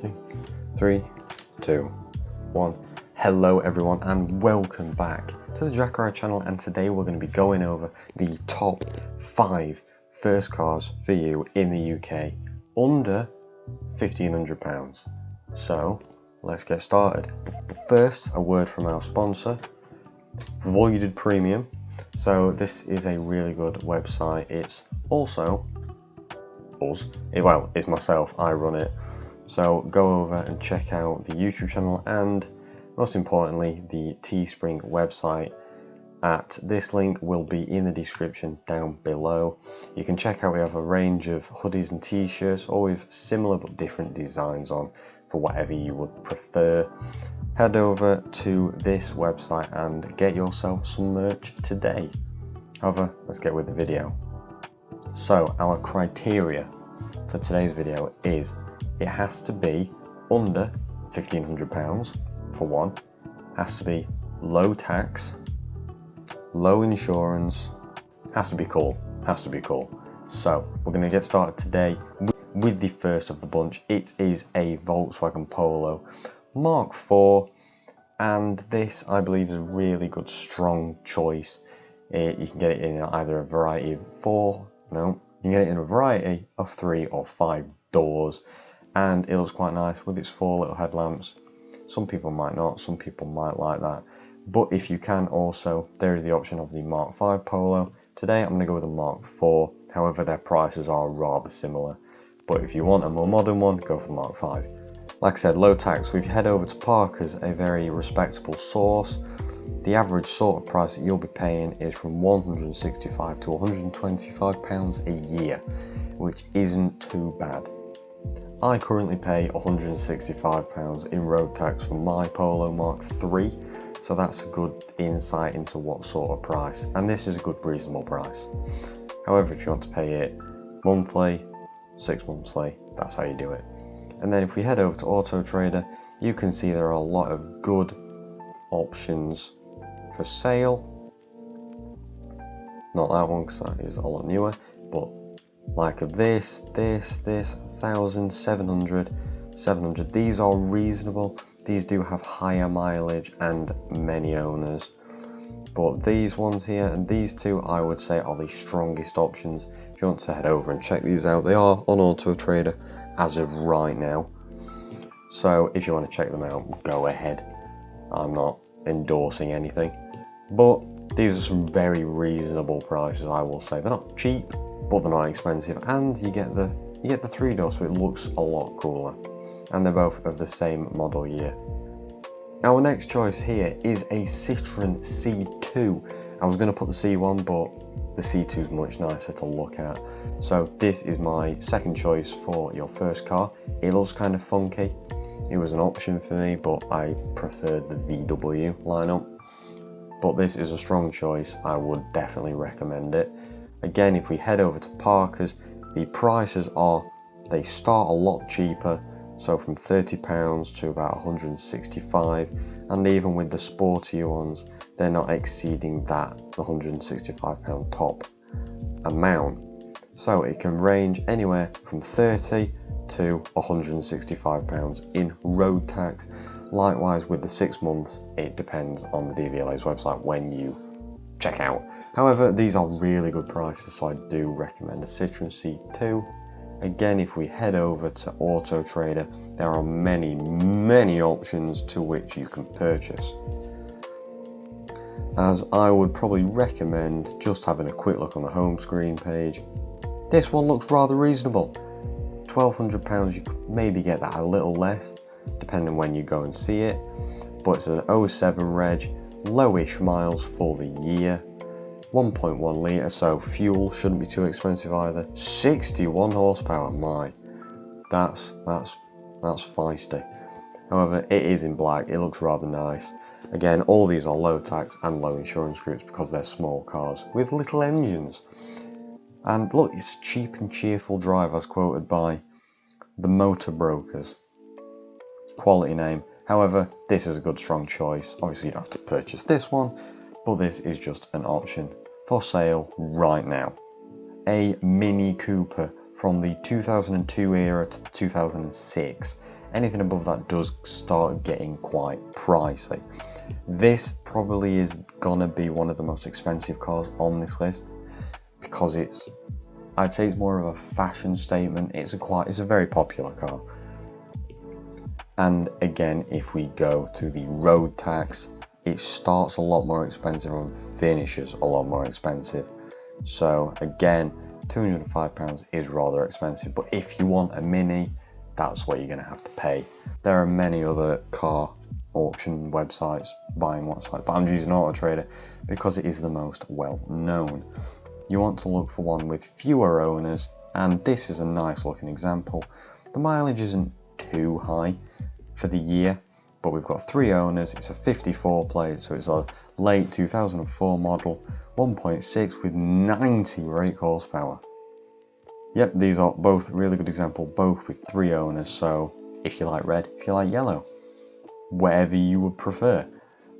3, 2, 1. Hello everyone and welcome back to the khry channel, and today we're going to be going over the top 5 first cars for you in the UK under £1,500. So let's get started. But first, a word from our sponsor, Voided Premium. So this is a really good website. It's also us, well, it's myself, I run it. So go over and check out the YouTube channel and most importantly the Teespring website. This link will be in the description down below. You can check out, we have a range of hoodies and t-shirts, all with similar but different designs on for whatever you would prefer. Head over to this website and get yourself some merch today. However, let's get with the video. So our criteria for today's video is it has to be under £1,500 for one, has to be low tax, low insurance, has to be cool. So we're going to get started today with the first of the bunch. It is a Volkswagen Polo Mk4, and this I believe is a really good strong choice. You can get it in either a variety of you can get it in a variety of 3 or 5 doors, and it looks quite nice with its 4 little headlamps. Some people might not, some people might like that, but if you can also, there is the option of the Mk5 Polo. Today I'm going to go with the Mk4, however their prices are rather similar, but if you want a more modern one, go for the Mk5. Like I said, low tax. We head over to Parker's, a very respectable source. The average sort of price that you'll be paying is from £165 to £125 a year, which isn't too bad. I currently pay £165 in road tax for my Polo Mk3, so that's a good insight into what sort of price, and this is a good reasonable price. However, if you want to pay it monthly, 6 monthly, that's how you do it. And then if we head over to Auto Trader, you can see there are a lot of good options for sale. Not that one because that is a lot newer, but like this, 1,000, 700, these are reasonable. These do have higher mileage and many owners, but these ones here and these two I would say are the strongest options. If you want to head over and check these out, they are on Auto Trader as of right now, so if you want to check them out, go ahead. I'm not endorsing anything, but these are some very reasonable prices, I will say. They're not cheap, but they're not expensive, and you get the 3-door, so it looks a lot cooler, and they're both of the same model year. Our next choice here is a Citroen C2. I was going to put the C1, but the C2 is much nicer to look at, so this is my second choice for your first car. It looks kind of funky. It was an option for me, but I preferred the VW lineup. But this is a strong choice. I would definitely recommend it. Again, if we head over to Parker's, the prices they start a lot cheaper, so from £30 to about £165, and even with the sportier ones, they're not exceeding that £165 top amount. So it can range anywhere from £30 to £165 in road tax. Likewise with the 6 months, it depends on the DVLA's website when you check out. However, these are really good prices, so I do recommend a Citroen C2. Again, if we head over to Auto Trader, there are many options to which you can purchase, as I would probably recommend just having a quick look on the home screen page. This one looks rather reasonable. £1,200, you could maybe get that a little less depending when you go and see it, but it's an 07 reg, lowish miles for the year, 1.1 litre, so fuel shouldn't be too expensive either. 61 horsepower, my, that's feisty. However, it is in black, it looks rather nice. Again, all these are low tax and low insurance groups because they're small cars with little engines. And look, it's cheap and cheerful drive as quoted by the Motor Brokers. Quality name. However, this is a good strong choice. Obviously you don't have to purchase this one, but this is just an option for sale right now. A Mini Cooper from the 2002 era to 2006. Anything above that does start getting quite pricey. This probably is gonna be one of the most expensive cars on this list because I'd say it's more of a fashion statement. It's a very popular car. And again, if we go to the road tax, it starts a lot more expensive and finishes a lot more expensive. So again, £205 is rather expensive, but if you want a Mini, that's what you're going to have to pay. There are many other car auction websites, buying websites, but I'm using Auto Trader because it is the most well known. You want to look for one with fewer owners, and this is a nice looking example. The mileage isn't too high for the year, but we've got 3 owners. It's a 54 plate, so it's a late 2004 model, 1.6 with 90 brake horsepower. Yep, these are both really good example, both with 3 owners. So if you like red, if you like yellow, whatever you would prefer.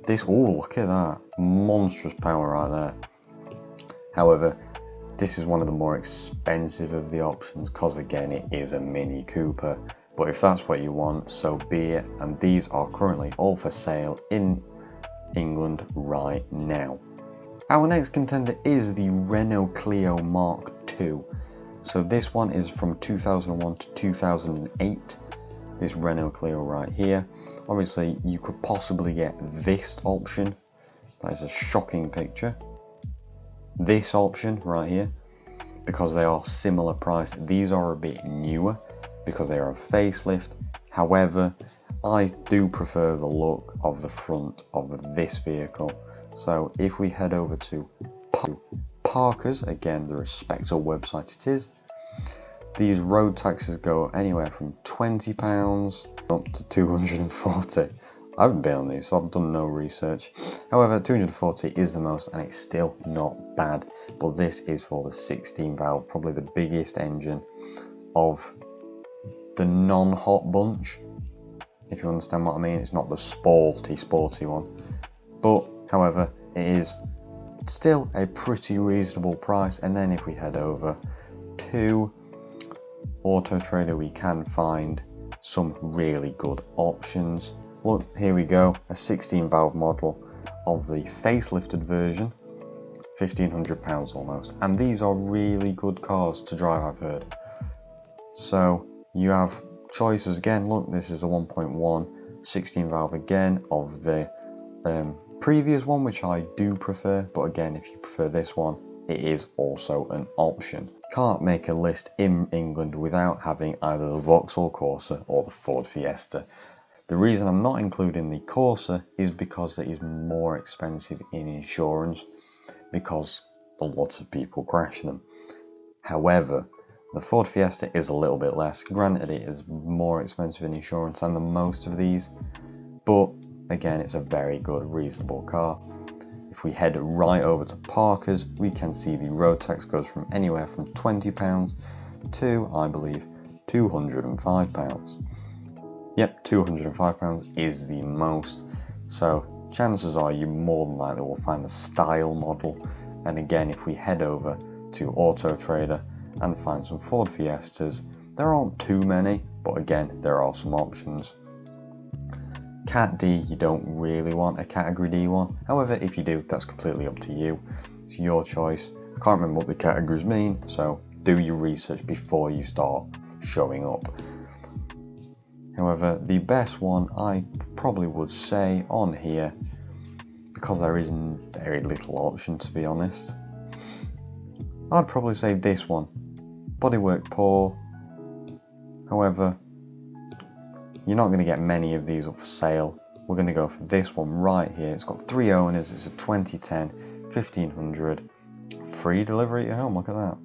This, oh, look at that, monstrous power right there. However, this is one of the more expensive of the options because again, it is a Mini Cooper. But if that's what you want, so be it. And these are currently all for sale in England right now. Our next contender is the Renault Clio Mk2. So this one is from 2001 to 2008. This Renault Clio right here. Obviously, you could possibly get this option. That is a shocking picture. This option right here, because they are similar priced. These are a bit newer because they are a facelift. However, I do prefer the look of the front of this vehicle. So if we head over to Parker's, again the respectable website it is, these road taxes go anywhere from £20 up to 240. I haven't been on these, so I've done no research. However, 240 is the most, and it's still not bad. But this is for the 16 valve, probably the biggest engine of the non-hot bunch, if you understand what I mean. It's not the sporty one, but however, it is still a pretty reasonable price. And then if we head over to Auto Trader, we can find some really good options. Look, here we go, a 16 valve model of the facelifted version, £1,500 almost. And these are really good cars to drive, I've heard. So you have choices again. Look, this is a 1.1 16 valve again of the previous one, which I do prefer. But again, if you prefer this one, it is also an option. You can't make a list in England without having either the Vauxhall Corsa or the Ford Fiesta. The reason I'm not including the Corsa is because it is more expensive in insurance, because a lot of people crash them. However, the Ford Fiesta is a little bit less. Granted, it is more expensive in insurance than the most of these, but again, it's a very good, reasonable car. If we head right over to Parker's, we can see the road tax goes from anywhere from £20 to, I believe, £205. Yep, £205 is the most. So chances are you more than likely will find the style model. And again, if we head over to Auto Trader and find some Ford Fiestas, there aren't too many, but again, there are some options. Cat D, you don't really want a Category D one. However, if you do, that's completely up to you. It's your choice. I can't remember what the categories mean, so do your research before you start showing up. However, the best one I probably would say on here, because there isn't very little option to be honest, I'd probably say this one. Bodywork poor. However, you're not going to get many of these up for sale. We're going to go for this one right here. It's got 3 owners. It's a 2010 1500. Free delivery at home. Look at that.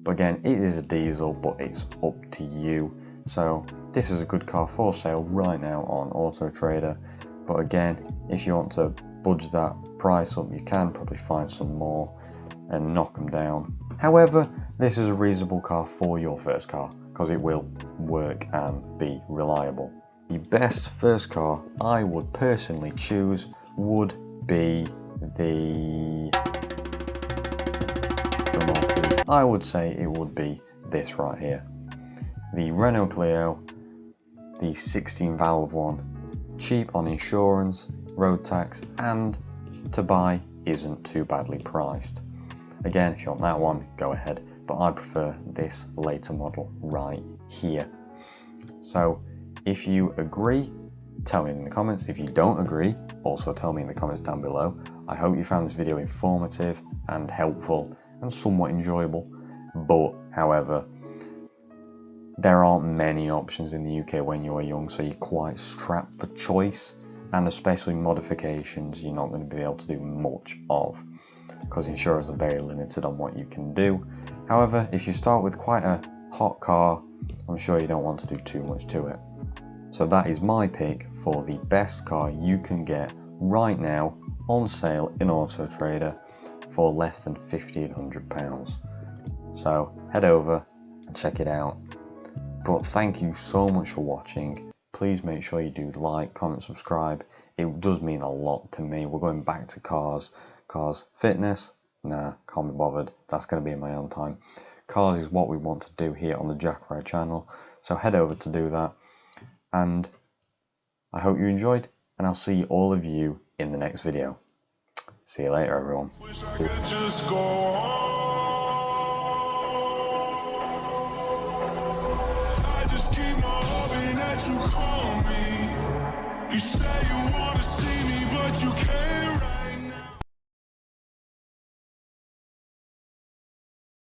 But again, it is a diesel, but it's up to you. So this is a good car for sale right now on Auto Trader. But again, if you want to budge that price up, you can probably find some more and knock them down. However, this is a reasonable car for your first car because it will work and be reliable. The best first car I would personally choose would be the... I would say it would be this right here. The Renault Clio the 16 valve one. Cheap on insurance, road tax, and to buy isn't too badly priced. Again, if you want that one, go ahead, but I prefer this later model right here. So if you agree, tell me in the comments. If you don't agree, also tell me in the comments down below. I hope you found this video informative and helpful and somewhat enjoyable, but however, there aren't many options in the UK when you're young, so you're quite strapped for choice, and especially modifications you're not going to be able to do much of because insurers are very limited on what you can do. However, if you start with quite a hot car, I'm sure you don't want to do too much to it. So that is my pick for the best car you can get right now on sale in Auto Trader for less than £1,500. So head over and check it out. But thank you so much for watching. Please make sure you do like, comment, subscribe. It does mean a lot to me. We're going back to cars. Fitness, nah, can't be bothered. That's going to be in my own time. Cars is what we want to do here on the khry channel. So head over to do that. And I hope you enjoyed, and I'll see all of you in the next video. See you later, everyone. You say you wanna see me, but you can't.